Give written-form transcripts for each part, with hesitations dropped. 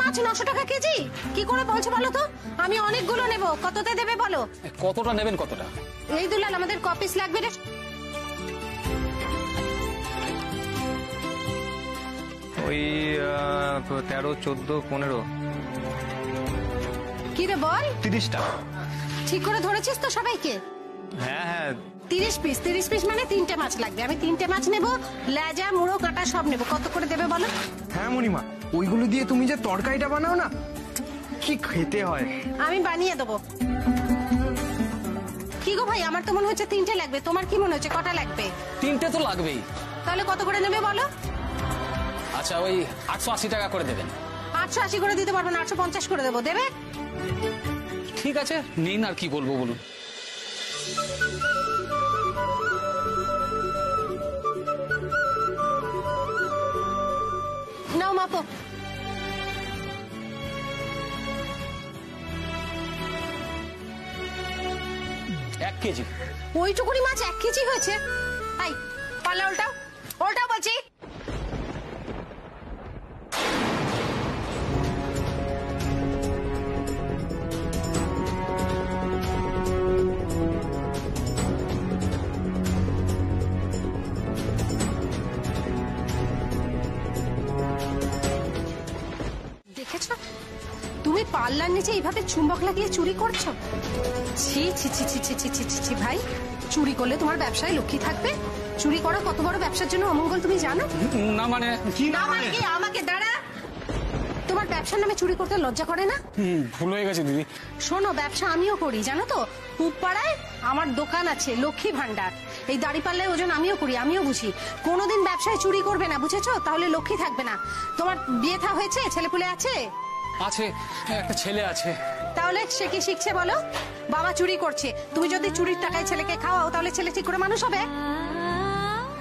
মাছ 900 টাকা কেজি? কি করে বলছো বলো তো? আমি অনেকগুলো নেব, কততে দেবে বলো? কতটা নেবেন কতটা? এই দুলাল আমাদের ক পিস লাগবে রে? ওই 13, 14, 15। কি রে বল? 30টা। ঠিক করে ধরেছিস তো সবাইকে? হ্যাঁ হ্যাঁ 30 পিস মানে 3টে মাছ লাগবে। আমি 3টে মাছ নেব, লেজা মুড়ো কাটা সব নেব। কত করে দেবে বলো? হ্যাঁ মণিমা, ওইগুলো দিয়ে তুমি যে তরকারিটা বানাও না, কি খেতে হয়। আমি বানিয়ে দেবো। কি গো ভাই, আমার তো মনে হচ্ছে 3টে লাগবে, তোমার কি মনে হচ্ছে কটা লাগবে? 3টে তো লাগবেই। তাহলে কত করে নেবে বলো? আচ্ছা ওই 880 টাকা করে দেবেন। 880 করে দিতে পারবো না, 850 করে দেবো, দেবে? ঠিক আছে নিন, আর কি বলবো বলুন। নাও মাপো। এক কেজি। ওইটুকুনি মাছ 1 কেজি হয়েছে? তাই পাল্লা উল্টাও, উল্টাও বলছি। দেখেছো তুমি পাল্লার নিচে এইভাবে চুম্বক লাগিয়ে চুরি করছো? ছি ছি ছি ছি ছি ছি ছি ছি ছি ভাই, চুরি করলে তোমার ব্যবসায় লক্ষ্মী থাকবে? চুরি করা কত বড় ব্যবসার জন্য অমঙ্গল তুমি জানো? না মানে কি না মানে কি? আমাকে দাঁড়া, তোমার ব্যবসার নামে চুরি করতে লজ্জা করে না? ভুল হয়ে গেছে দিদি। শোনো, ব্যবসা আমিও করি জানো তো। পুবপাড়ায় আমার দোকান আছে, লক্ষ্মী ভান্ডার। এই দাড়ি পাল্লায় ওজন আমিও করি, আমিও বুঝি। কোনোদিন ব্যবসায় চুরি করবে না, বুঝেছো? তাহলে লক্ষ্মী থাকবে না। তোমার বিয়ে থা হয়েছে? ছেলেপুলে আছে? আছে, একটা ছেলে আছে। তাহলে সে কি শিখছে বলো? বাবা চুরি করছে, তুমি যদি চুরির টাকায় ছেলেকে খাওয়াও তাহলে ছেলে ঠিক করে মানুষ হবে?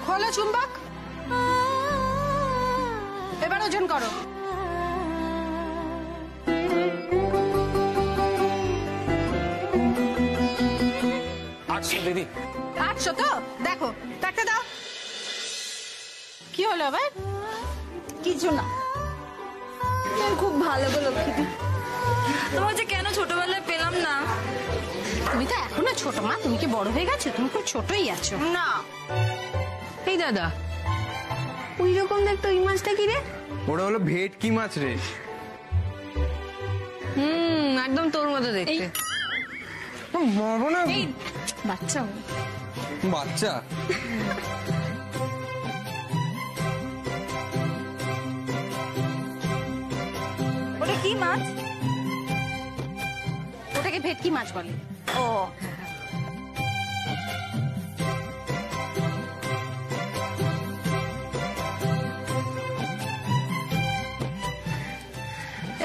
খোলো চুম্বক, এবার ওজন করো। দিদি 800 তো? দেখো টাকা দাও। কি হলো আবার? কিছু না, খুব ভালো গো লক্ষ্মীদি। তোমার যে কেন ছোটবেলায় পেলাম না? তুমি তো এখনো ছোট মা, তুমি কি বড় হয়ে গেছো? তুমি খুব ছোটই আছো। না। এই দাদা, ওই রকম দেখতো ওই মাছটা কি রে? ওটা হলো ভেটকি মাছ রে। একদম তোর মতো দেখতে। বড় না বাচ্চা বাচ্চা। ওটা কি মাছ? ওটাকে ভেটকি মাছ বলে। ও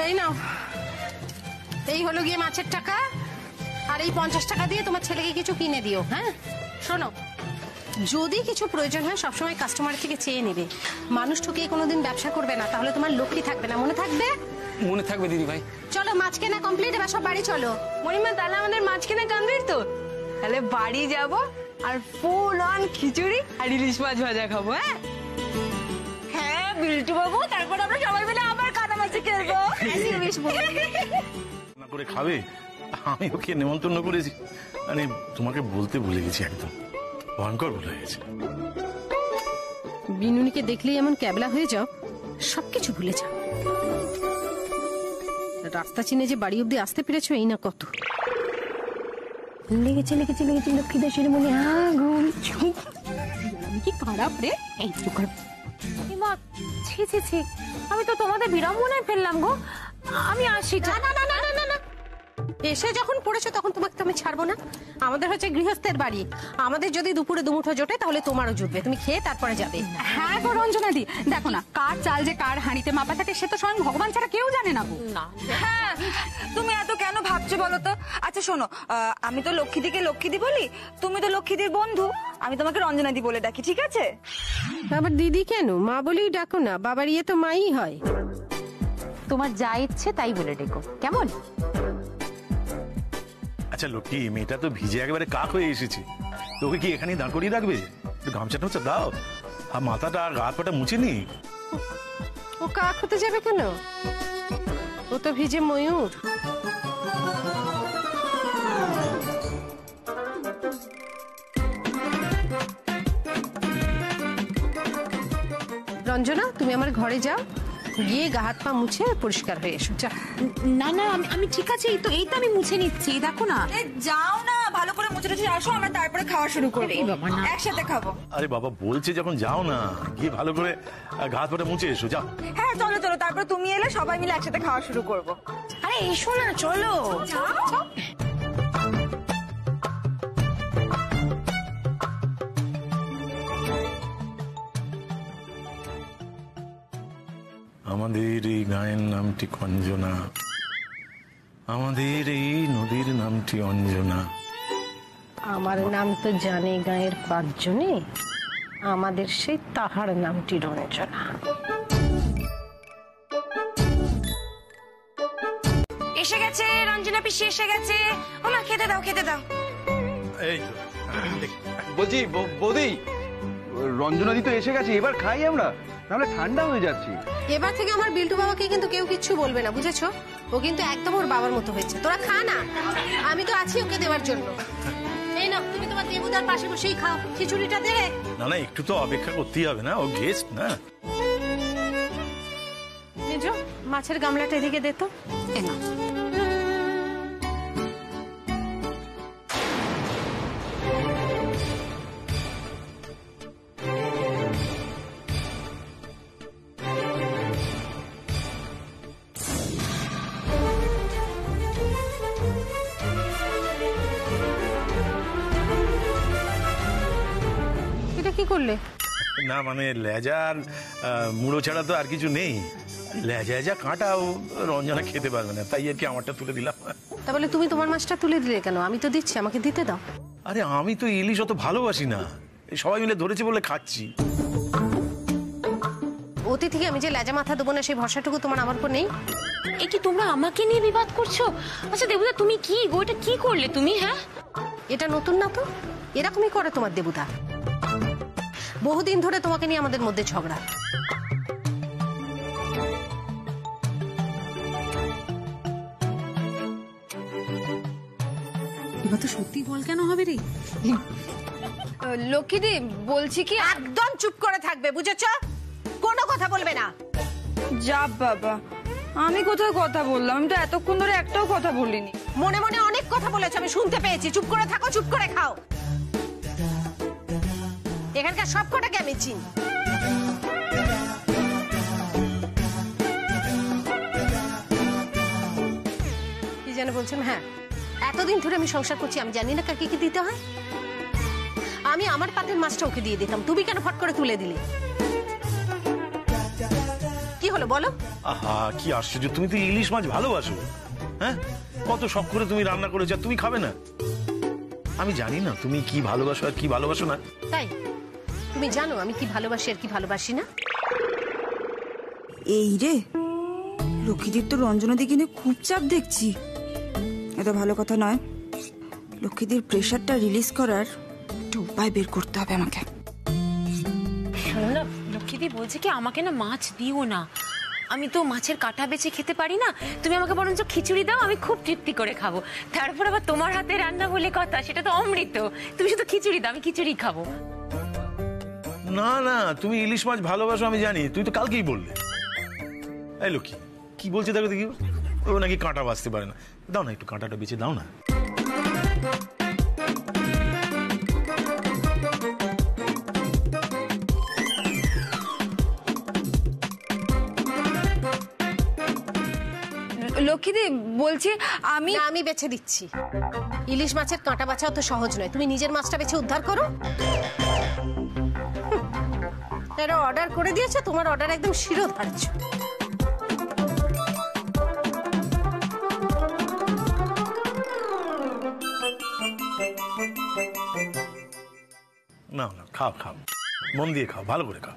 এই নাও, এই হলো গিয়ে মাছের টাকা। আর এই 50 টাকা দিয়ে তোমার ছেলেকে কিছু কিনে দিও। হ্যাঁ শোনো, যদি কিছু প্রয়োজন হয় সবসময় কাস্টমারের থেকে চেয়ে নেবে। মানুষ ঠকিয়ে কোনোদিন ব্যবসা করবে না, তাহলে তোমার লক্ষ্মী থাকবে না। মনে থাকবে? মনে থাকবে দিদি ভাই। চলো মাছ কেনা কমপ্লিট, এবার সব বাড়ি চলো। মণিমা, তাহলে আমাদের মাছ কিনে কমপ্লিট তো? তাহলে বাড়ি যাব আর ফুল অন খিচুড়ি আর ইলিশ মাছ ভাজা খাবো। হ্যাঁ হ্যাঁ বিল্টু বাবু, তারপর আমরা সবাই মিলে আবার কাটা মাছে খেলবো। না করে খাবে, আমি ওকে নেমন্তন্ন করেছি, মানে তোমাকে বলতে ভুলে গেছি, একদম ভয়ঙ্কর ভুলে গেছি। বিনুনিকে দেখলেই এমন ক্যাবলা হয়ে যাও, সবকিছু ভুলে যাও। রাস্তা চিনে যে বাড়ি অব্দি আসতে পেরেছো, এই না কত। লেগেছে লেগেছে লেগেছে লক্ষ্মী দাসের মনে আগুন। আমি কি খারাপ রে? এই চুকার ছি ছি ছি, আমি তো তোমাদের বিড়ম্বনায় ফেললাম গো। আমি আসি। না না না না না না, এসে যখন পড়েছো তখন তোমাকে তো আমি ছাড়বো না। আমাদের হচ্ছে গৃহস্থের বাড়ি, আমাদের যদি দুপুরে দুমুঠো জোটে তাহলে তোমারও জুটবে। তুমি খেয়ে তারপরে যাবে। হ্যাঁ গো রঞ্জনা দি, দেখো না কার চাল যে কার হাঁড়িতে মাপা থাকে সে তো স্বয়ং ভগবান ছাড়া কেউ জানে না গো। হ্যাঁ, তুমি এত কেন ভাবছো বলো তো? আচ্ছা শোনো, আমি তো লক্ষ্মীদিকে লক্ষ্মীদি বলি, তুমি তো লক্ষ্মীদির বন্ধু, আমি তোমাকে রঞ্জনা দি বলে ডাকি, ঠিক আছে? আবার দিদি কেন? মা বলেই ডাকো না, বাবার ইয়ে তো মাই হয়। তোমার যা ইচ্ছে তাই বলে ডেকো, কেমন? আচ্ছা লক্ষ্মী, মেয়েটা তো ভিজে একেবারে কাক হয়ে এসেছে, তোকে কি এখানেই দাঁড় করিয়ে রাখবে? একটু গামছা টামছা দাও, আর মাথাটা আর গা পাটা মুছে নি। ও কাক হতে যাবে কেন? তো ভিজে ময়ূর। রঞ্জনা, তুমি আমার ঘরে যাও, গিয়ে গা হাত পা মুছে পরিষ্কার হয়ে এসো। যা। না না, আমি ঠিক আছে, এই তো আমি মুছে নিচ্ছি, দেখো না। যাও না, ভালো করে মুছে টুছে আসো, আমরা তারপরে খাওয়া শুরু করবো। একসাথে খাবো। আরে বাবা বলছে যখন যাও না, গিয়ে ভালো করে গা হাত পাটা মুছে এসো, যাও। হ্যাঁ চলো চলো, তারপরে তুমি এলে সবাই মিলে একসাথে খাওয়া শুরু করবো। আরে এসো না, চলো। আমাদের এই গায়ের নামটি কঞ্জনা, আমাদের এই নদীর নামটি অঞ্জনা। আমার নাম তো জানে গায়ের 5 জনে, আমাদের সেই তাহার নামটি রঞ্জনা। এসে গেছে রঞ্জনা পিসি, এসে গেছে। ওমা খেতে দাও, খেতে দাও। এই তো, বলছি বৌদি, রঞ্জনাদি তো এসে গেছে, এবার খাই আমরা, নাহলে ঠান্ডা হয়ে যাচ্ছি। এবার থেকে আমার বিল্টু বাবাকে কিন্তু কেউ কিচ্ছু বলবে না, বুঝেছো? ও কিন্তু একদম ওর বাবার মতো হয়েছে। তোরা খা না, আমি তো আছি ওকে দেওয়ার জন্য। এই না, তুমি তোমার দেবুদার পাশে বসেই খাও। খিচুড়িটা দেবে? না না, একটু তো অপেক্ষা করতেই হবে না, ও গেস্ট না। মেজো, মাছের গামলাটা এদিকে দে তো। এ না। এটা কি করলে? না মানে লেজার মুড়ো ছাড়া তো আর কিছু নেই। লেজা কাঁটা ও রঞ্জনা খেতে পারবে না, তাই আর কি আমারটা তুলে দিলাম। তা বলে তুমি তোমার মাছটা তুলে দিলে কেন? আমি তো দিচ্ছি, আমাকে দিতে দাও। আরে আমি তো ইলিশ অত ভালোবাসি না, এই সবাই মিলে ধরেছে বলে খাচ্ছি। অতিথিকে আমি যে লেজা মাথা দেবো না, সেই ভরসাটুকু তোমার আমার উপর নেই? এ কি তোমরা আমাকে নিয়ে বিবাদ করছো? আচ্ছা দেবুদা, তুমি কি গো, এটা কি করলে তুমি? হ্যাঁ, এটা নতুন না তো, এরকমই করে তোমার দেবুদা। বহুদিন ধরে তোমাকে নিয়ে আমাদের মধ্যে ঝগড়া। এবার তো সত্যি বল কেন হবে রে? লক্ষ্মীদি বলছি কি, একদম চুপ করে থাকবে, বুঝেছো? কোনো কথা বলবে না। যা বাবা, আমি কোথায় কথা বললাম? আমি তো এতক্ষণ ধরে একটাও কথা বলিনি। মনে মনে অনেক কথা বলেছো, আমি শুনতে পেয়েছি। চুপ করে থাকো, চুপ করে খাও। এখানকার সব কটাকে আমি চিনি। কি যেন বলছেন? হ্যাঁ, এতদিন ধরে আমি সংসার করছি, আমি জানি না কাকে কি দিতে হয়। আমি আমার পাতের মাছটা ওকে দিয়ে দিতাম, তুমি কেন ফট করে তুলে দিলে? কি হলো বলো? আহা কি আশ্চর্য, তুমি তো ইলিশ মাছ ভালোবাসো। হ্যাঁ, কত শখ করে তুমি রান্না করেছো, তুমি খাবে না? আমি জানি না তুমি কি ভালোবাসো আর কি ভালোবাসো না। তাই তুমি জানো আমি কি ভালোবাসি আর কি ভালোবাসি না? এই রে, লক্ষ্মীদের তো রঞ্জনা দিকে নিয়ে খুব চাপ দেখছি। এত ভালো কথা নয়। লক্ষ্মীদের প্রেশারটা রিলিজ করার একটু উপায় বের করতে হবে আমাকে। শোনো না, লক্ষ্মীদি বলছে কি আমাকে না মাছ দিও না, আমি তো মাছের কাঁটা বেছে খেতে পারি না। তুমি আমাকে বরঞ্চ খিচুড়ি দাও, আমি খুব তৃপ্তি করে খাবো। তারপর আবার তোমার হাতে রান্না বলে কথা, সেটা তো অমৃত। তুমি শুধু খিচুড়ি দাও, আমি খিচুড়ি খাবো। না না, তুমি ইলিশ মাছ ভালোবাসো আমি জানি, তুমি তো কালকেই বললে। এই লক্ষ্মী কি বলছে দেখো দেখি, ও নাকি কাঁটা বাঁচতে পারে না। দাও না একটু কাঁটাটা বেছে দাও না। লক্ষ্মীদি বলছি আমি বেছে দিচ্ছি। ইলিশ মাছের কাঁটা বাছাও তো সহজ নয়, তুমি নিজের মাছটা বেছে উদ্ধার করো। এরা অর্ডার করে দিয়েছে, তোমার অর্ডার একদম শিরোধার্য। না না, খাও খাও, মন দিয়ে খাও, ভালো করে খাও।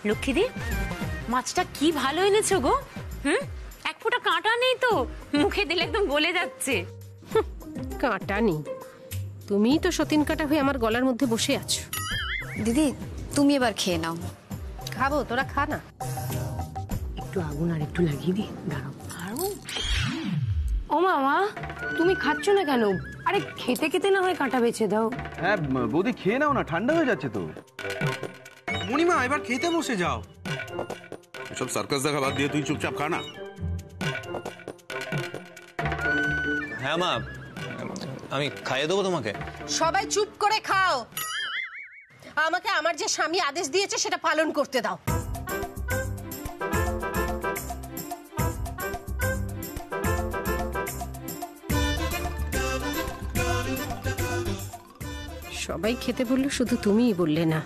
লক্ষ্মীদি, মাছটা কি ভালো এনেছো গো। ফোঁটা কাঁটা নেই তো, মুখে দিলে একদম গলে যাচ্ছে। কাঁটা নেই, তুমিই তো সতীন কাঁটা হয়ে আমার গলার মধ্যে বসে আছো। দিদি তুমি এবার খেয়ে নাও। খাবো, তোরা খা না। একটু আগুন আর একটু লাগিয়ে দি, দাঁড়াও। ও মামা, তুমি খাচ্ছ না কেন? আরে খেতে খেতে না হয় কাঁটা বেছে দাও। হ্যাঁ বৌদি খেয়ে নাও না, ঠান্ডা হয়ে যাচ্ছে তো। মণিমা এবার খেতে বসে যাও। এসব সার্কাস দেখা বাদ দিয়ে তুই চুপচাপ খা না। হ্যাঁ মা, আমি খাইয়ে দেবো তোমাকে। সবাই চুপ করে খাও, আমাকে আমার যে স্বামী আদেশ দিয়েছে সেটা পালন করতে দাও। সবাই খেতে বললো, শুধু তুমিই বললে না।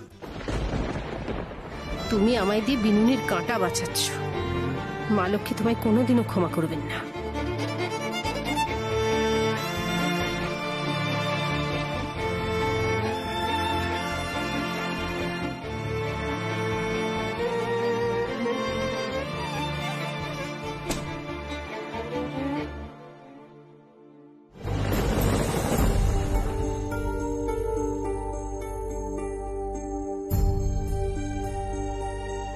তুমি আমায় দিয়ে বিনুনির কাঁটা বাঁচাচ্ছ। মা লক্ষ্মী তোমায় কোনোদিনও ক্ষমা করবেন না।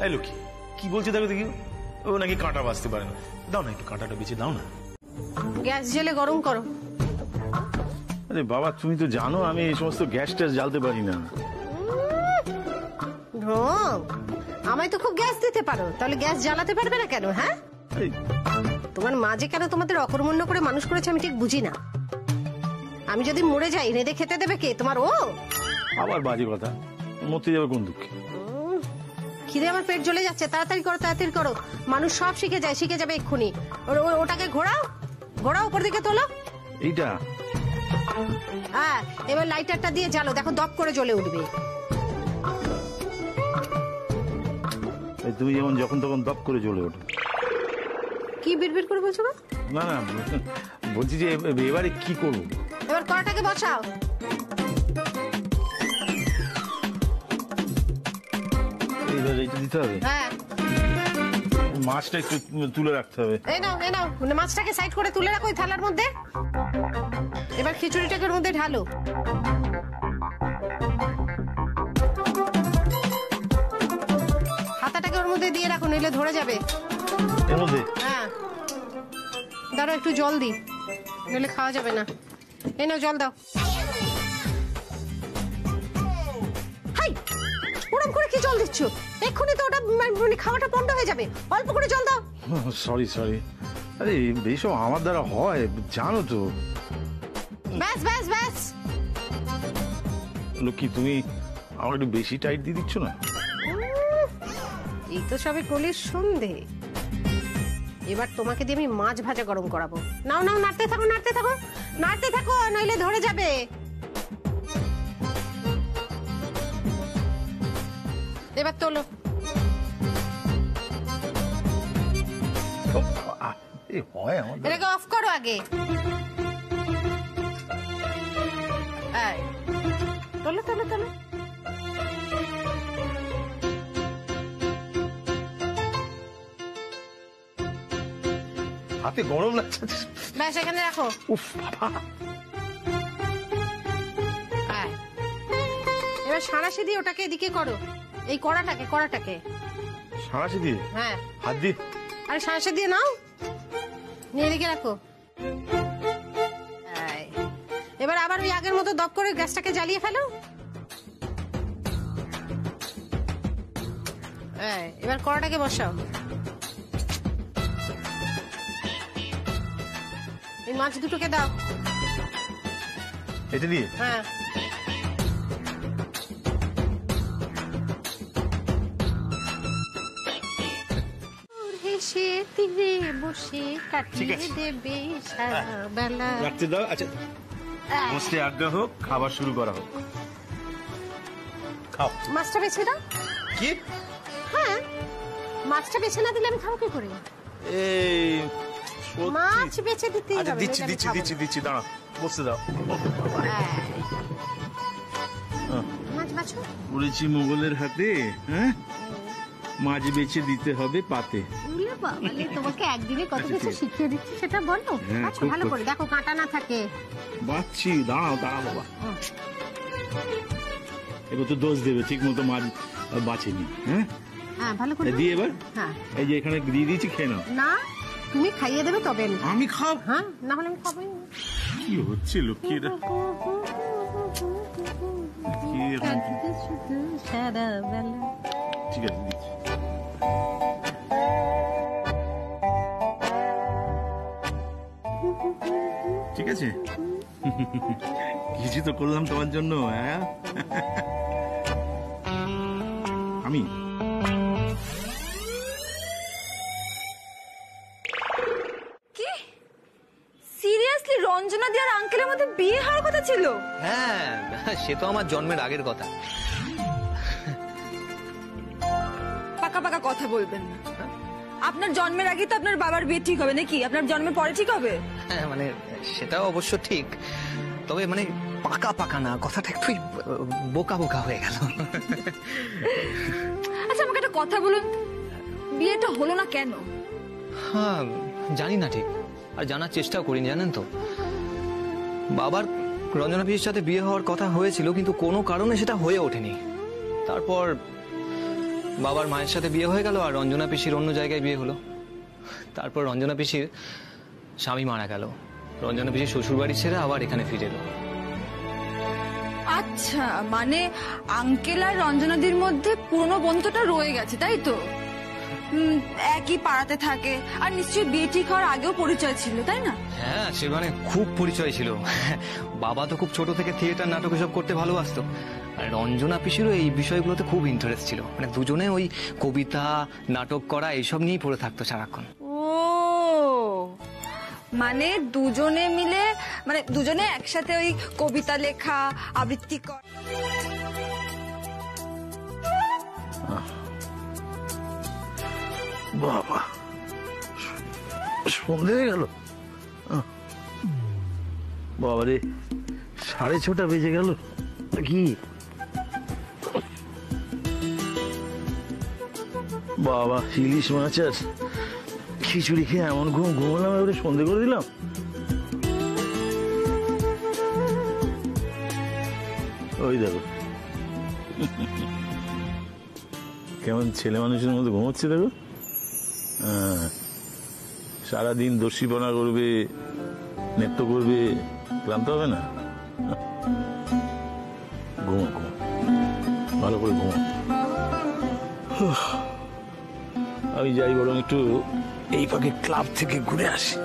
এই লক্ষ্মী, কি বলছে দেখো দেখি। ও নাকি কাঁটা বাঁচতে পারে না। দাও না একটু কাঁটাটা বেছে দাও না। গ্যাস জেলে গরম করো। আরে বাবা, তুমি তো জানো আমি এই সমস্ত গ্যাস ট্যাস জ্বালতে পারি না। আমায় তো খুব গ্যাস দিতে পারো, তাহলে গ্যাস জ্বালাতে পারবে না কেন? হ্যাঁ, তোমার মা যে কেন তোমাদের অকর্মণ্য করে মানুষ করেছে আমি ঠিক বুঝি না। আমি যদি মরে যাই রেঁধে খেতে দেবে কে? তোমার ও? আবার বাজে কথা, মরতে যাবে কোন দুঃখে। খিদে আমার পেট জ্বলে যাচ্ছে, তাড়াতাড়ি করো তাড়াতাড়ি করো। মানুষ সব শিখে যাবে এক্ষুনি। ওটাকে ঘোরাও ঘোরাও, উপর দিকে তোলো। এইটা হ্যাঁ, এবার লাইটারটা দিয়ে জ্বালো, দেখো দপ করে জ্বলে উঠবে। তুমি যেমন যখন তখন দপ করে জ্বলে ওঠে। কি বিড়বিড় করে বলছো? না না, বলছি যে এবারে কি করবো। এবার কড়াটাকে বসাও। এইবার এইটা দিতে হবে। হ্যাঁ, মাছটা একটু তুলে রাখতে হবে। এই নাও এই নাও, মাছটাকে সাইড করে তুলে রাখো ওই থালার মধ্যে। এবার খিচুড়িটাকে ওর মধ্যে ঢালো। হাতাটাকে ওর মধ্যে দিয়ে রাখো, নইলে ধরে যাবে। এর মধ্যে? হ্যাঁ, দাঁড়াও একটু জল দি, নইলে খাওয়া যাবে না। এই নাও জল দাও। হাই, ওরম করে কি জল দিচ্ছ? এক্ষুনি তো ওটা মানে খাওয়াটা বন্ধ হয়ে যাবে। অল্প করে জল দাও। সরি সরি, আরে এইসব আমার দ্বারা হয় জানো তো। ব্যাস ব্যাস ব্যাস। লক্ষ্মী, তুমি আমার একটু বেশি টাইট দিয়ে দিচ্ছ না? এই তো সবে কলির সন্ধে। এবার তোমাকে দিয়ে আমি মাছ ভাজা গরম করাবো। নাও নাও, নাড়তে থাকো নাড়তে থাকো নাড়তে থাকো, নইলে ধরে যাবে। এবার তোলো। হয় আমার দ্বারা। এটাকে অফ করো আগে। এই, তোলো তোলো তোলো। হাতে গরম লাগছে। ব্যাস, এখানে রাখো। উফ বাবা। এই, এবার সাঁড়াশি দিয়ে ওটাকে এদিকে করো। এই কড়াটাকে সাঁড়াশি দিয়ে? হ্যাঁ, হাত দিয়ে? আরে সাঁড়াশি দিয়ে নাও, নিয়ে এদিকে রাখো। এই, এবার আবার ওই আগের মতো দপ করে গ্যাসটাকে জ্বালিয়ে ফেলো। এই, এবার কড়াটাকে বসাও। এই মাছ দুটোকে দাও। এটা দিয়ে? হ্যাঁ, হেসে তীরে বসে কাটিয়ে দেবে সারা বেলা। রাখতে দাও। আচ্ছা, বসতে আজ্ঞা হোক, খাবার শুরু করা হোক। খাও। মাছটা বেছে দাও। কি? হ্যাঁ, মাছটা বেছে না দিলে আমি খাবো কি করে? এই মাছ বেছে দিতেই আচ্ছা, হবে, দিচ্ছি নইলে আমি দিচ্ছি খাবো দিচ্ছি দিচ্ছি, দাঁড়া, বসতে দাও। না। মাছ বাছো। পড়েছি মোগলের হাতে। হ্যাঁ, মাছ বেছে দিতে হবে পাতে। উলে ওরে বাবা রে, তোমাকে একদিনে কত কিছু শিখিয়ে দিচ্ছি সেটা বলো। আচ্ছা ভালো করে দেখো কাঁটা না থাকে। বাচ্চি দাঁড়াও দাঁড়াও বাবা, এবার তো দোষ দেবে ঠিক মতো মাছ বাঁচেনি। হ্যাঁ হ্যাঁ ভালো করে দিয়ে এবার হ্যাঁ এই যে এখানে দিয়ে দিয়েছি, খেয়ে নাও। না তুমি খাইয়ে দেবে তবে আমি খাব? হ্যাঁ না হলে আমি খাবোই না। কি হচ্ছে লক্ষ্মী এটা? ঠিক আছে দিচ্ছি। ঠিক আছে, কিছু তো করলাম তোমার জন্য। হ্যাঁ আমি কি সিরিয়াসলি রঞ্জনা দি আর আঙ্কেলের মধ্যে বিয়ে হওয়ার কথা ছিল? হ্যাঁ, সে তো আমার জন্মের আগের কথা। পাকা পাকা কথা বলবেন না। আপনার জন্মের আগে তো আপনার বাবার বিয়ে ঠিক হবে নাকি? আপনার জন্মের পরে ঠিক হবে? হ্যাঁ মানে সেটাও অবশ্য ঠিক, তবে মানে পাকা পাকা না, কথাটা একটু বোকা বোকা হয়ে গেল। আচ্ছা আমাকে একটা কথা বলুন, বিয়েটা হলো না কেন? হ্যাঁ জানি না ঠিক, আর জানার চেষ্টাও করিনি জানেন তো। বাবার রঞ্জনা পিসির সাথে বিয়ে হওয়ার কথা হয়েছিল, কিন্তু কোনো কারণে সেটা হয়ে ওঠেনি। তারপর বাবার মায়ের সাথে বিয়ে হয়ে গেল, আর রঞ্জনা পিসির অন্য জায়গায় বিয়ে হলো। তারপর রঞ্জনা পিসির স্বামী মারা গেল, রঞ্জনা পিসির শ্বশুর বাড়ি ছেড়ে আবার এখানে ফিরে এলো। আচ্ছা মানে আঙ্কেল আর রঞ্জনাদির মধ্যে পুরনো বন্ধুটা রয়ে গেছে তাই তো? একই পাড়াতে থাকে, আর নিশ্চয়ই বিয়ে ঠিক হওয়ার আগেও পরিচয় ছিল তাই না? হ্যাঁ সে মানে খুব পরিচয় ছিল। বাবা তো খুব ছোট থেকে থিয়েটার নাটক এসব করতে ভালোবাসতো, আর রঞ্জনা পিসিরও এই বিষয়গুলোতে খুব ইন্টারেস্ট ছিল। মানে দুজনে ওই কবিতা নাটক করা এইসব নিয়েই পড়ে থাকতো সারাক্ষণ। ও মানে দুজনে মিলে, মানে দুজনে একসাথে ওই কবিতা লেখা আবৃত্তি করা। বাবা সন্ধে হয়ে গেল, বাবারে 6:30 বেজে গেল কি? বাবা ইলিশ মাছ আর খিচুড়ি খেয়ে এমন ঘুমালাম, এবারে সন্ধে করে দিলাম। ওই দেখো কেমন ছেলে মানুষের মতো ঘুমোচ্ছে দেখো। সারাদিন দস্যিপনা করবে, নৃত্য করবে, ক্লান্ত হবে না। ঘুমো ঘুমো, ভালো করে ঘুমো। আমি যাই বরং একটু এই ফাঁকে ক্লাব থেকে ঘুরে আসি।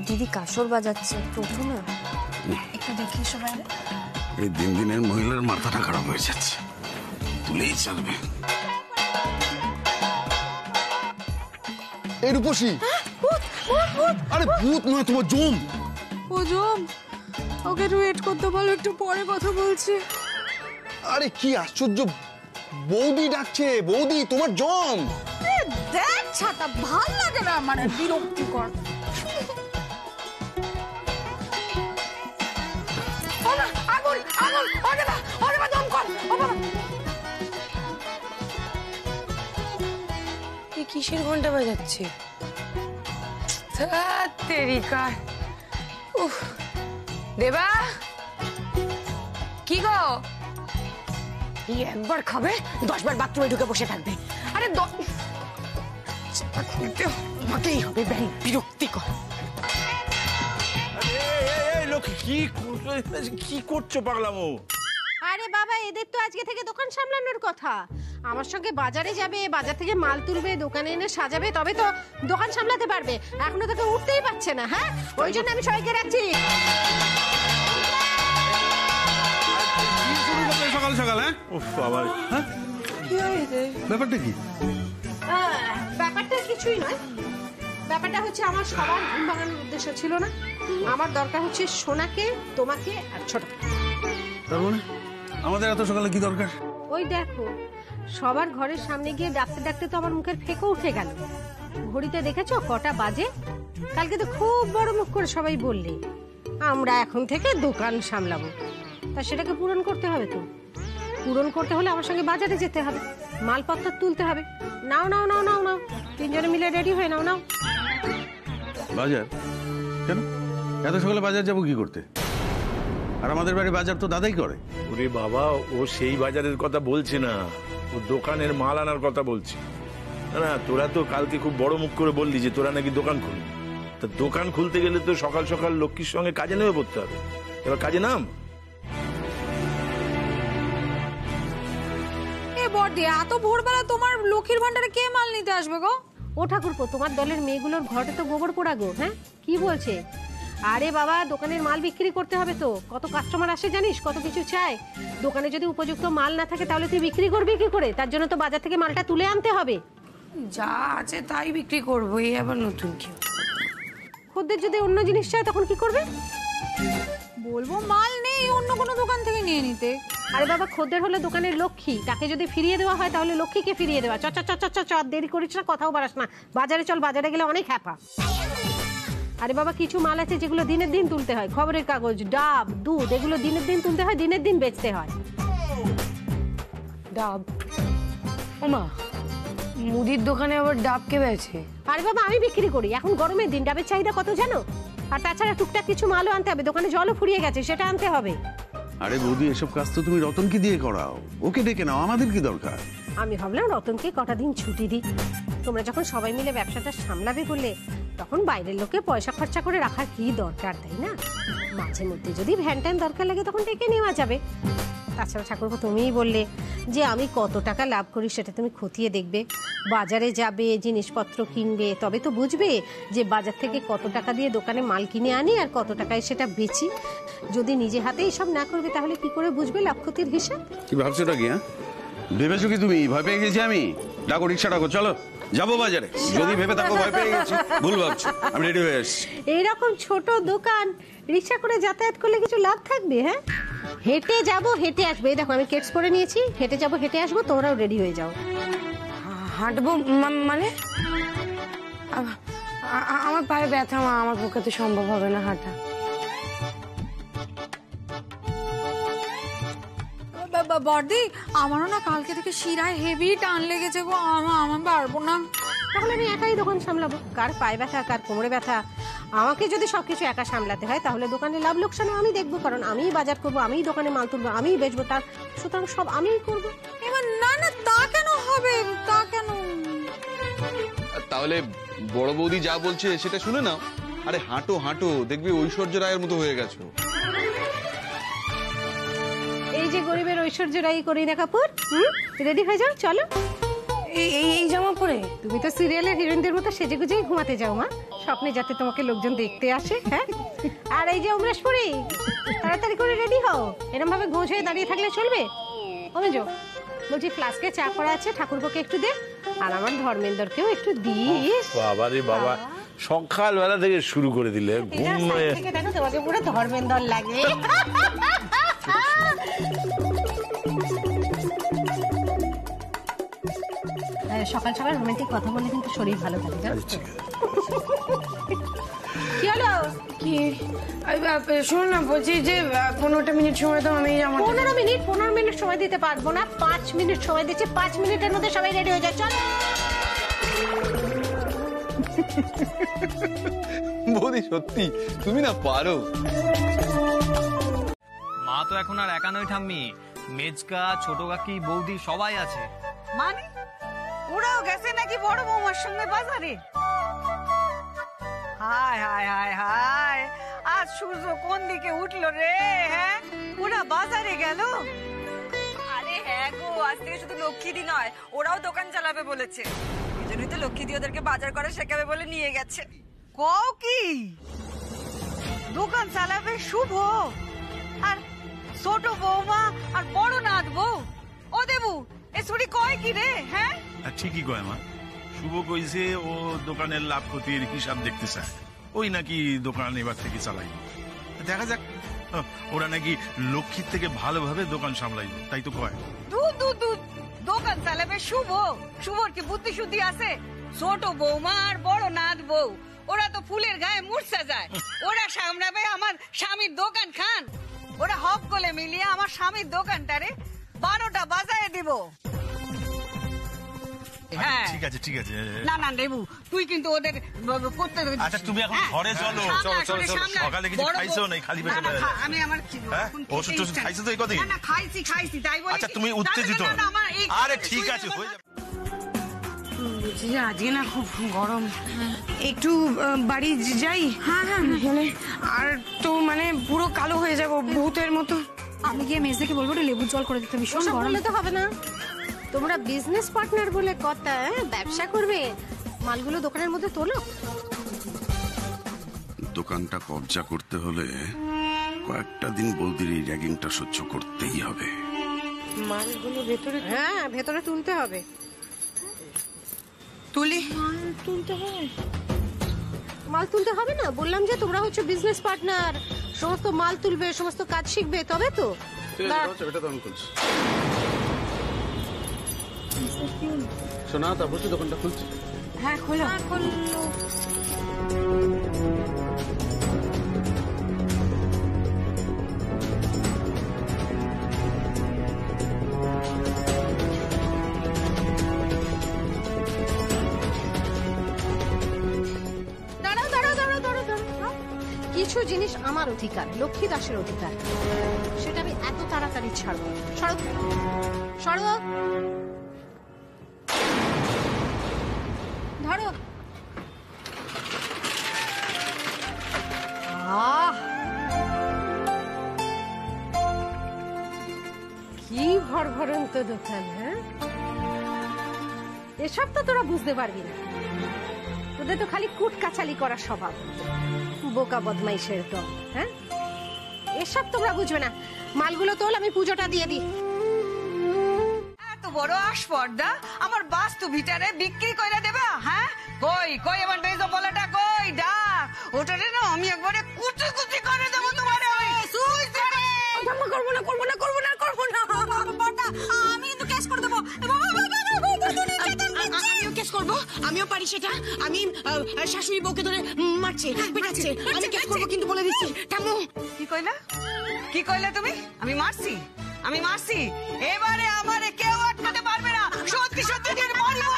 দিদি কাসর বাজাচ্ছে, একটু উঠো না, একটু দেখি সবাই। এই দিন দিনের মহিলার মাথাটা খারাপ হয়ে যাচ্ছে, তুলেই চলবে। এই রূপসী, আরে ভূত নয়, তোমার জম। ও জম, ওকে একটু ওয়েট করতে বলো, একটু পরে কথা বলছি। আরে কি আশ্চর্য, বৌদি ডাকছে। বৌদি তোমার জম। দেখ ছাতা, ভাল লাগে না মানে, বিরক্তিকর। আগুন আগুন, ওরে বা, ওরে বা, দম কর। ও বাবা, এই কিসের ঘন্টা বাজাচ্ছে? তেরিকার। উফ, দেবা কি গো, এই একবার খাবে 10 বার বাথরুমে ঢুকে বসে থাকবে। আরে খুলতে আমাকেই হবে, বিরক্তিকর। কি করছো পাগলামো? আরে বাবা, এদের তো আজকে থেকে দোকান সামলানোর কথা। আমার সঙ্গে বাজারে যাবে, বাজার থেকে মাল তুলবে, দোকানে এনে সাজাবে, তবে তো দোকান সামলাতে পারবে। এখনো তোকে উঠতেই পারছে না। হ্যাঁ, ওই জন্য আমি সবাইকে রাখছি। সকাল সকাল, হ্যাঁ আবার ব্যাপারটা কি? ব্যাপারটা কিছুই নয়, ব্যাপারটা হচ্ছে আমার সবার ঘুম ভাঙানোর উদ্দেশ্য ছিল না। আমার দরকার হচ্ছে সোনাকে, তোমাকে আর ছোট। তার মানে আমাদের এত সকালে কি দরকার? ওই দেখো, সবার ঘরের সামনে গিয়ে ডাকতে ডাকতে তো আমার মুখের ফেঁকো উঠে গেল। ঘড়িতে দেখেছো কটা বাজে? কালকে তো খুব বড় মুখ করে সবাই বললে আমরা এখন থেকে দোকান সামলাবো। তা সেটাকে পূরণ করতে হবে তো। পূরণ করতে হলে আমার সঙ্গে বাজারে যেতে হবে, মালপত্র তুলতে হবে। নাও নাও নাও নাও নাও, তিনজনে মিলে রেডি হয়ে নাও। নাও বাজার কেন? এত সকালে বাজার যাবো কি করতে? আর আমাদের বাড়ি বাজার তো দাদাই করে। ওরে বাবা, ও সেই বাজারের কথা বলছে না, ও দোকানের মাল আনার কথা বলছে। না, তোরা তো কালকে খুব বড় মুখ করে বললি যে তোরা নাকি দোকান খুলবি। তা দোকান খুলতে গেলে তো সকাল সকাল লক্ষ্মীর সঙ্গে কাজে নেমে পড়তে হবে। এবার কাজে নাম। বড়দি, এত ভোরবেলা তোমার লক্ষ্মীর ভান্ডারে কে মাল নিতে আসবে গো? ও ঠাকুরপো, তোমার দলের মেয়েগুলোর ঘরে তো গোবর পোড়া গো। হ্যাঁ, কি বলছে? আরে বাবা, দোকানের মাল বিক্রি করতে হবে তো। কত কাস্টমার আসে জানিস, কত কিছু চায়। দোকানে যদি উপযুক্ত মাল না থাকে তাহলে তুই বিক্রি করবি কি করে? তার জন্য তো বাজার থেকে মালটা তুলে আনতে হবে। যা আছে তাই বিক্রি করবো, এই আবার নতুন কি? খদ্দের যদি অন্য জিনিস চায় তখন কি করবে? বলবো মাল নেই, অন্য কোনো দোকান থেকে নিয়ে নিতে। আরে বাবা, খদ্দের হলো দোকানের লক্ষ্মী, তাকে যদি ফিরিয়ে দেওয়া হয় তাহলে লক্ষ্মীকে ফিরিয়ে দেওয়া। চ চ চ চ চ, দেরি করিস না, কথাও বাড়াস না। বাজারে চল, বাজারে গেলে অনেক হ্যাপা। আরে বাবা, কিছু মাল আছে যেগুলো দিনের দিন তুলতে হয়। খবরের কাগজ, ডাব, দুধ, এগুলো দিনের দিন তুলতে হয়, দিনের দিন বেচতে হয়। ডাব? ওমা, মুদির দোকানে আবার ডাব কে বেচে? আরে বাবা, আমি বিক্রি করি। এখন গরমের দিন ডাবের চাহিদা কত জানো? আর তাছাড়া টুকটাক কিছু মালও আনতে হবে, দোকানে জলও ফুরিয়ে গেছে, সেটা আনতে হবে। আরে বৌদি, এসব কাজ তো তুমি রতনকে দিয়ে করাও, ওকে ডেকে নাও, আমাদের কি দরকার? আমি ভাবলাম রতনকে কটা দিন ছুটি দিই। তোমরা যখন সবাই মিলে ব্যবসাটা সামলাবে বললে, তখন বাইরের লোকে পয়সা খরচা করে রাখার কি দরকার, তাই না? মাঝে মধ্যে যদি ভ্যান ট্যান দরকার লাগে তখন ডেকে নেওয়া যাবে। তাছাড়া ঠাকুরপো, তুমিই বললে যে আমি কত টাকা লাভ করি সেটা তুমি খতিয়ে দেখবে। বাজারে যাবে, জিনিসপত্র কিনবে, তবে তো বুঝবে যে বাজার থেকে কত টাকা দিয়ে দোকানে মাল কিনে আনি আর কত টাকায় সেটা বেচি। যদি নিজে হাতে এইসব না করবে তাহলে কি করে বুঝবে লাভ ক্ষতির হিসাব? কি ভাবছো কি? হ্যাঁ, ভেবেছো কি তুমি ভয় পেয়ে গেছি আমি? ডাকো, রিক্সা ডাকো, চলো যাবো বাজারে। যদি ভেবে থাকো ভয় পেয়ে গেছি, ভুল ভাবছো। আমি রেডি হয়ে এসছি। এইরকম ছোট দোকান রিক্সা করে যাতায়াত করলে কিছু লাভ থাকবে? হ্যাঁ, হেঁটে যাব হেঁটে আসবে। এই দেখো, আমি কেটস পরে নিয়েছি, হেঁটে যাব হেঁটে আসবো, তোমরাও রেডি হয়ে যাও। হাঁটবো মানে? আমার পায়ে ব্যথা, মা, আমার পক্ষে তো সম্ভব হবে না হাঁটা। বড়দি, আমারও না কালকে থেকে শিরায় হেভি টান লেগেছে গো, আমার পারবো না। তাহলে আমি একাই দোকান সামলাবো। কার পায়ে ব্যথা, কার কোমরে ব্যথা, আমাকে যদি সবকিছু একা সামলাতে হয় তাহলে দোকানে লাভ লোকসানও আমি দেখবো, কারণ আমিই বাজার করবো, আমিই দোকানে মাল তুলবো, আমিই বেচবো, তার সুতরাং সব আমিই করবো। এবার না না, তা কেন হবে? তা কেন? তাহলে বড় বৌদি যা বলছে সেটা শুনে নাও। আরে হাঁটো হাঁটো, দেখবি ঐশ্বর্য রায়ের মতো হয়ে গেছো। এই যে গরিবের ঐশ্বর্য রায় করিনা কাপুর, রেডি হয়ে যাও, চলো। এই জামা পরে তুমি তো সিরিয়ালের হিরোইনদের মতো সেজে গুজেই ঘুমাতে যাও মা, স্বপ্নে যাতে তোমাকে লোকজন দেখতে আসে। হ্যাঁ, আর এই যে অমরেশপুরি, তাড়াতাড়ি করে রেডি হও। এরকম ভাবে গোছ হয়ে দাঁড়িয়ে থাকলে চলবে? ওমেজো, বলছি ফ্লাস্কে চা করা আছে, ঠাকুরপোকে একটু দে, আর আমার ধর্মেন্দ্রকেও একটু দিস। বাবা রে বাবা, সকালবেলা থেকে শুরু করে দিলে। দেখো, তোমাকে পুরো ধর্মেন্দ্র লাগে। সকাল সকাল রোমান্টিক কথা বললে কিন্তু শরীর ভালো থাকে, জানো তো? কি হলো? কি? শোনো না, বলছি যে 15টা মিনিট সময় দাও, আমি 15 মিনিট সময় দিতে পারবো না, 5 মিনিট সময় দিচ্ছি। 5 মিনিটের মধ্যে সবাই রেডি হয়ে যায়, চল। বৌদি সত্যি তুমি না পারো। মা তো এখন আর একা নয় ঠাম্মি, মেজকা, ছোট কাকি, বৌদি সবাই আছে। মানে ওরাও গেছে নাকি বড় বৌমার সঙ্গে বাজারে? হায় হায় হায় হায়, আজ সূর্য কোন দিকে উঠলো রে? হ্যাঁ, ওরা বাজারে গেল? আরে হ্যাঁ গো, আজ থেকে শুধু লক্ষ্মীদি নয়, ওরাও দোকান চালাবে বলেছে। এই জন্যই তো লক্ষ্মীদি ওদেরকে বাজার করে শেখাবে বলে নিয়ে গেছে। কও কি দোকান চালাবে শুভ? আর ছোট বৌমা আর বড় নাথ বউ? ও দেবু, এ ছুরি কয় কি রে? হ্যাঁ, ঠিকই কয় মা। শুভ কইছে ও দোকানের লাভ ক্ষতির হিসাব দেখতে চায়, ওই নাকি দোকান এবার থেকে চালাই। দেখা যাক ওরা নাকি লক্ষ্মীর থেকে ভালোভাবে দোকান সামলাইব, তাই তো কয়। দোকান চালাবে শুভর কি বুদ্ধি শুদ্ধি আছে? ছোট বৌমা আর বড় নাথ বউ ওরা তো ফুলের গায়ে মূর্ছা যায়, ওরা সামলাবে আমার স্বামীর দোকান খান। ওরা হক গলে মিলিয়ে আমার স্বামীর দোকানটারে 12টা বাজায় দিব। হ্যাঁ ঠিক আছে ঠিক আছে। না লেবু, তুই কিন্তু ওদের করতে। আচ্ছা তুমি এখন ঘরে চলো। সকালে কিছু খাইছো না, খালি পেটে বের হও। আমি আমার ওষুধ টষুধ খাইছো তো এই কদিন? না খাইছি তাই বলি। আচ্ছা তুমি উত্তেজিত। আরে ঠিক আছে হয়ে যাবে। আজকে না খুব গরম, একটু বাড়ি যাই। হ্যাঁ আর তো মানে পুরো কালো হয়ে যাবো ভূতের মতো। আমি গিয়ে মেজদাকে বলবো লেবুর জল করে দিতে, ভীষণ ওসব গরম। বললে তো হবে না, তোমরা বিজনেস পার্টনার বলে কথা, ব্যবসা করবে, মালগুলো দোকানের মধ্যে তোলো। দোকানটা কবজা করতে হলে কয়েকটা দিন বৌদির এই র্যাগিংটা সহ্য করতেই হবে। মালগুলো ভেতরে, হ্যাঁ ভেতরে তুলতে হবে। মাল তুলতে হবে না, বললাম যে তোমরা হচ্ছে বিজনেস পার্টনার, সমস্ত মাল তুলবে, সমস্ত কাজ শিখবে, তবে তো। শোনা, তারপর তো দোকানটা খুলছি। হ্যাঁ খোলো। কিছু জিনিস আমার অধিকার, লক্ষ্মী দাসের অধিকার, সেটা আমি এত তাড়াতাড়ি ছাড়বো। সরো ধরো। কি ভরভরন্ত দোকান, হ্যাঁ? এসব তো তোরা বুঝতে পারবি না, তোদের তো খালি কুটকাচালি করার স্বভাব, বোকা বদমাইশের দল। হ্যাঁ, এসব তোমরা বুঝবে না। মালগুলো তোল, আমি পুজোটা দিয়ে দিই। এত বড় আসপর্দা আমার বাস্তু ভিটারে বিক্রি করে দেবা? হ্যাঁ কই আমার বেজো বলাটা কই? ডাক ওটারে না আমি একবারে কুচি কুচি করে দেবো তোমারে। আমি কিন্তু কেস করে দেবো। আমিও কেস করবো, আমিও পারি সেটা। আমি শাশুড়ি বউকে ধরে মারছে, পেটাচ্ছে, আমি কেস করবো কিন্তু বলে দিচ্ছি। থামো। কি কইলা তুমি? আমি মারছি? এবারে আমারে কেউ আটকাতে পারবে না। সত্যি দিয়ে মারিব।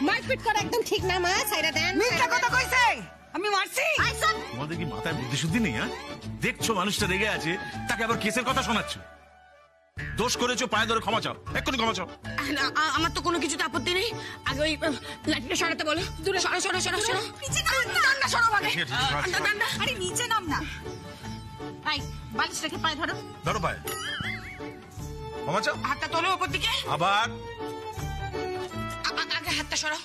মারপিট করা একদম ঠিক না মা, ছাইরা দেন। মিথ্যা কথা কইছে, আমি মারছি। তোমাদের কি মাথায় বুদ্ধি শুদ্ধি নেই? হ্যাঁ, দেখছো মানুষটা রেগে আছে, তাকে আবার কেসের কথা শোনাচ্ছ। দোষ করেছো, পায়ে ধরে ক্ষমা চাও, এক্ষুনি ক্ষমা চাও। আমার তো কোনো কিছুতে আপত্তি নেই। আগে ওই লাঠিটা সরাতে বলো। সরো। নিচে নাম সরো আগে। আরে নিচে নাম না। ভাই বালিশ রেখে পায়ে ধরো পায়ে। ক্ষমা চাও। হাতটা তোলো উপর দিকে। আবার আগে হাতটা সরো।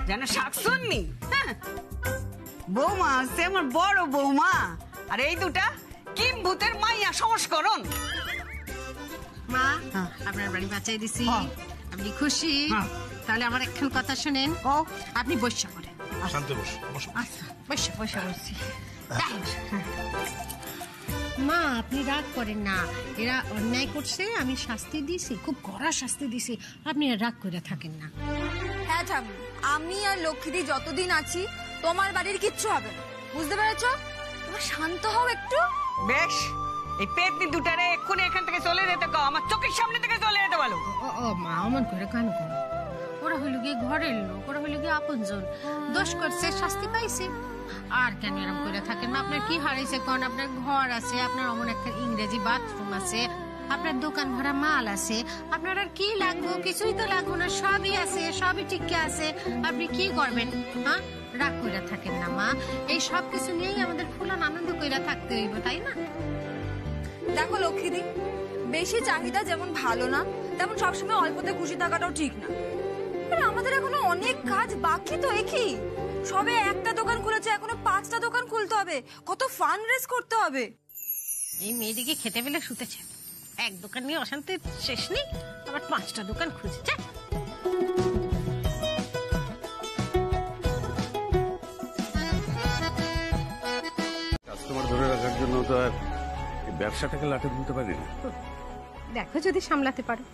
যেন শাকসুন্নি। বৌমা আছে আমার বড় বৌমা, আর এই দুটা কিম ভূতের মাইয়া সংস্করণ। মা আপনার বাড়ি বাঁচাই দিছি, আপনি খুশি? তাহলে আমার একখান কথা শুনেন। আপনি বসা করেন। শান্ত বসো। আচ্ছা বসা বসছি। মা আপনি রাগ করেন না, এরা অন্যায় করছে, আমি শাস্তি দিছি, খুব কড়া শাস্তি দিছি, আপনি রাগ করে থাকেন না। হ্যাঁ ঠাম্মি, আমি আর লক্ষ্মীদি যতদিন আছি তোমার বাড়ির কিচ্ছু হবে না, বুঝতে পেরেছো? তোমার শান্ত হও একটু। বেশ, এই পেটনি দুটারে এক্ষুনি এখান থেকে চলে যেতে কও, আমার চোখের সামনে থেকে চলে যেতে বলো। ও মা অমন করে কান করো, ওরা হইল গিয়ে ঘরের লোক, ওরা হইল গিয়ে আপনজন, দোষ করছে, শাস্তি পাইছে। আর কেন এরকম করে থাকেন? আপনার কি হারাইছে কোন? আপনার ঘর আছে, আপনার অমন একটা ইংরেজি বাথরুম আছে, আপনার দোকান ভরা মাল আছে, আপনার আর কি লাগবো? কিছুই তো লাগবো না, সবই আছে, সবই ঠিক আছে। আপনি কি করবেন? হ্যাঁ, রাগ করে থাকেন না মা, এই সব কিছু নিয়েই আমাদের ফুলান আনন্দ কইরা থাকতে হইব, তাই না? দেখো আরে আমাদের এখনো অনেক কাজ বাকি তো। একই সবে একটা দোকান খুলেছে, এখনো 5টা দোকান খুলতে হবে, কত ফান্ড রেজ করতে হবে। এই মেয়েদিকে খেতে পেলে শুতেছে, এক দোকান নিয়ে অশান্তির শেষ নেই, আবার 5টা দোকান খুঁজছে। কাস্টমার ধরে রাখার জন্য তো আর এই ব্যবসাটাকে লাটে তুলতে পারি না। দেখো যদি সামলাতে পারো।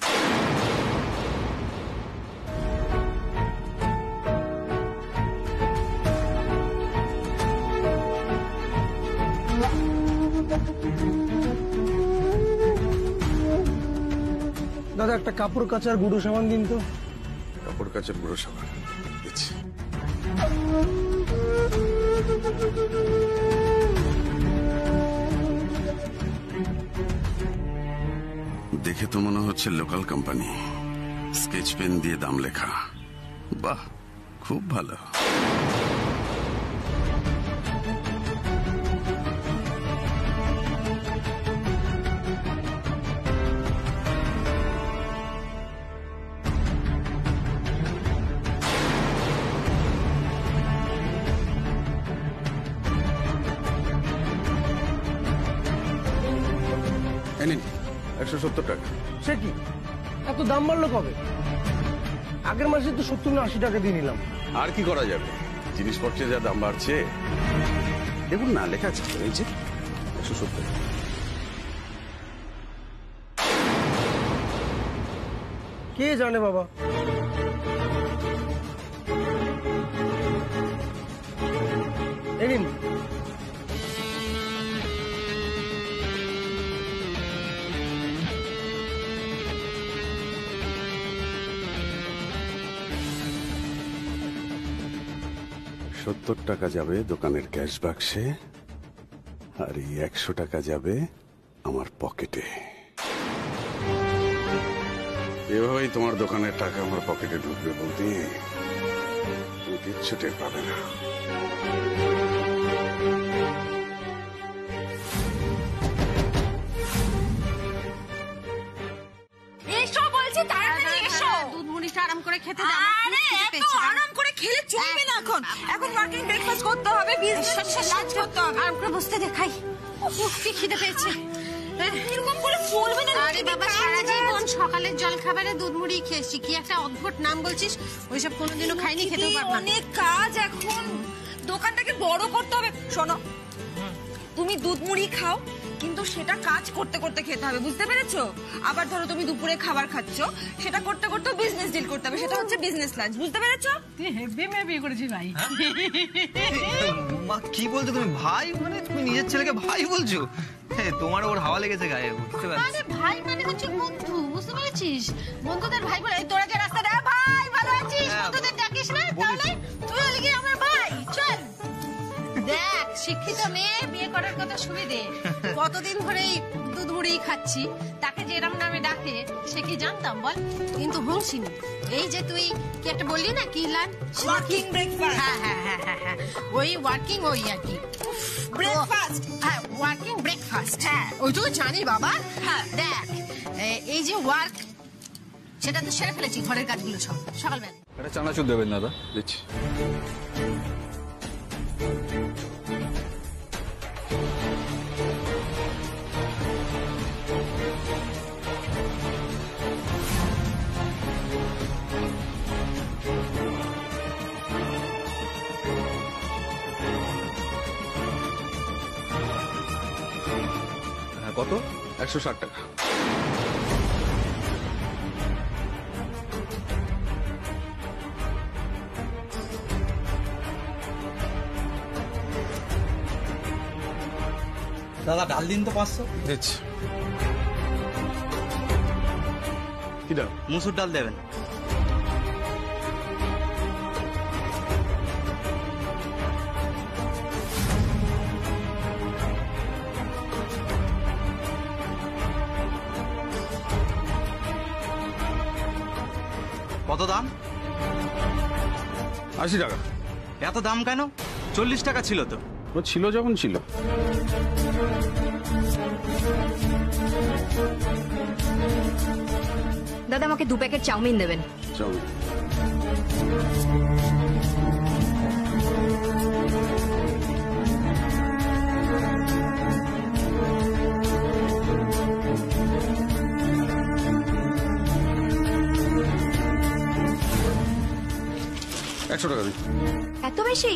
দাদা একটা কাপড় কাচার গুঁড়ো সাবান দিন তো। কাপড় কাচার গুঁড়ো সাবান দিচ্ছি। দেখে তো মনে হচ্ছে লোকাল কোম্পানি, স্কেচ পেন দিয়ে দাম লেখা। বাহ, খুব ভালো। এই নিন 170 টাকা। সে কি এত দাম বাড়লো কবে? আগের মাসে তো 70 না 80 টাকা দিয়ে নিলাম। আর কি করা যাবে, জিনিসপত্রের যা দাম বাড়ছে। দেখুন না, লেখা আছে এই যে 170। কে জানে বাবা। এই নিন। $70 টাকা যাবে দোকানের ক্যাশ বাক্সে, আর এই 100 টাকা যাবে আমার পকেটে। এভাবেই তোমার দোকানের টাকা আমার পকেটে ঢুকবে বলতে তুমি কিচ্ছু টের পাবে না। এসো বলছি, তাড়াতাড়ি এসো। দুধ মুড়িটা আরাম করে খেতে দাও। আরে এত আরাম করে খেলে চলবে না এখন। এখন ওয়ার্কিং ব্রেকফাস্ট করতে হবে, বিজনেস লাঞ্চ করতে হবে। আরাম করে বসতে দেখাই। কি খিদে পেয়েছে। এরকম করে চলবে না। আরে বাবা, সারা জীবন সকালের জল খাবারে দুধ মুড়ি খেয়েছি, কি একটা অদ্ভুত নাম বলছিস। ওইসব কোনোদিনও খাইনি, খেতেও পারবো না। অনেক কাজ এখন, দোকানটাকে বড় করতে হবে। শোনো, তুমি দুধ মুড়ি খাও, কিন্তু সেটা কাজ করতে করতে খেতে হবে, বুঝতে পেরেছো? আবার ধরো তুমি দুপুরে খাবার খাচ্ছো, সেটা করতে করতে বিজনেস ডিল করতে হবে, সেটা হচ্ছে বিজনেস লাঞ্চ, বুঝতে পেরেছো? তুই হেভি মেয়ে বিয়ে করেছিস ভাই। মা কি বলছো তুমি? ভাই মানে তুমি নিজের ছেলেকে ভাই বলছো? তোমার ওর হাওয়া লেগেছে গায়ে, বুঝতে পারছি। আরে ভাই মানে হচ্ছে বন্ধু, বুঝতে পেরেছিস? বন্ধুদের ভাই বলে। তোরা যে রাস্তা দেখ, ভাই ভালো আছিস, বন্ধুদের ডাকিস না, তাহলে তুই হলি কি আমার ভাই? চল দেখ, শিক্ষিত মেয়ে বিয়ে করার কথা সুবিধে। কতদিন ধরে দুধ মুড়ি খাচ্ছি, তাকে যে এরম নামে ডাকে সে কি জানতাম বল? কিন্তু হুঁশিনি। এই যে তুই কি একটা বললি না, কি লান ওয়ার্কিং ব্রেকফাস্ট। হ্যাঁ হ্যাঁ হ্যাঁ হ্যাঁ হ্যাঁ, ওই ওয়ার্কিং, ওই আর কি ব্রেকফাস্ট। হ্যাঁ, ওয়ার্কিং ব্রেকফাস্ট। হ্যাঁ, ওইটুকু জানি বাবা। হ্যাঁ দেখ, এই যে ওয়ার্ক, সেটা তো সেরে ফেলেছি, ঘরের কাজগুলো সব সকালবেলা। এটা চানাচুর দেবেন দাদা, দিচ্ছি। হ্যাঁ কত? 160 টাকা। দাদা ডাল দিন তো 500। দিচ্ছি। কি দাও? মুসুর ডাল দেবেন। কত দাম? 80 টাকা। এত দাম কেন? 40 টাকা ছিল তো। ও ছিল যখন ছিল। দাদা আমাকে 2 প্যাকেট চাউমিন দেবেন। চাউমিন 100 টাকা দিই। এত বেশি?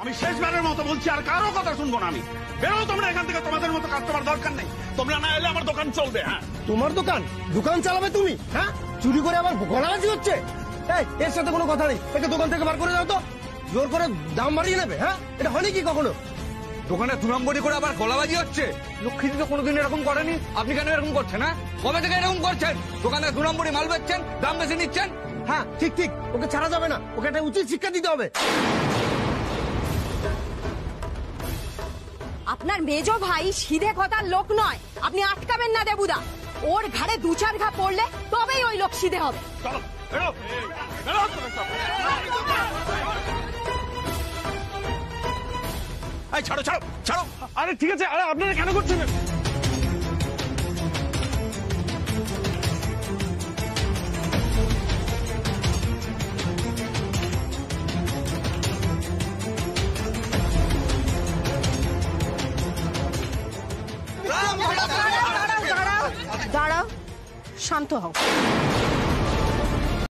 আমি শেষবারের মতো বলছি, আর কারো কথা শুনবো না আমি। বেরো তোমরা এখান থেকে, তোমাদের মতো কাস্টমার দরকার নেই। তোমরা না এলে আমার দোকান চলবে। হ্যাঁ, তোমার দোকান দোকান চালাবে তুমি? হ্যাঁ, চুরি করে আবার গলাবাজি হচ্ছে। এই, এর সাথে কোনো কথা নেই, একে দোকান থেকে বার করে দাও তো। জোর করে দাম বাড়িয়ে নেবে? হ্যাঁ, এটা হয়নি কি কখনো? দোকানে 2 নম্বরই করে আবার গলাবাজি হচ্ছে? লক্ষ্মীদি তো কোনোদিন এরকম করেনি, আপনি কেন এরকম করছেন? হ্যাঁ, কবে থেকে এরকম করছেন? দোকানে 2 নম্বরই মাল বেচছেন, দাম বেশি নিচ্ছেন। হ্যাঁ, ঠিক ঠিক, ওকে ছাড়া যাবে না, ওকে একটা উচিত শিক্ষা দিতে হবে। আপনার মেজো ভাই সিধে কথার লোক নয়, আপনি আটকাবেন না দেবুদা। ওর ঘাড়ে 2-4 ঘা পড়লে তবেই ওই লোক সিধে হবে। চলো বেরো, বেরো তোমরা সব। এই ছাড়ো ছাড়ো ছাড়ো। আরে ঠিক আছে, আরে আপনারা কেন করছেন? দাঁড়াও, শান্ত হও।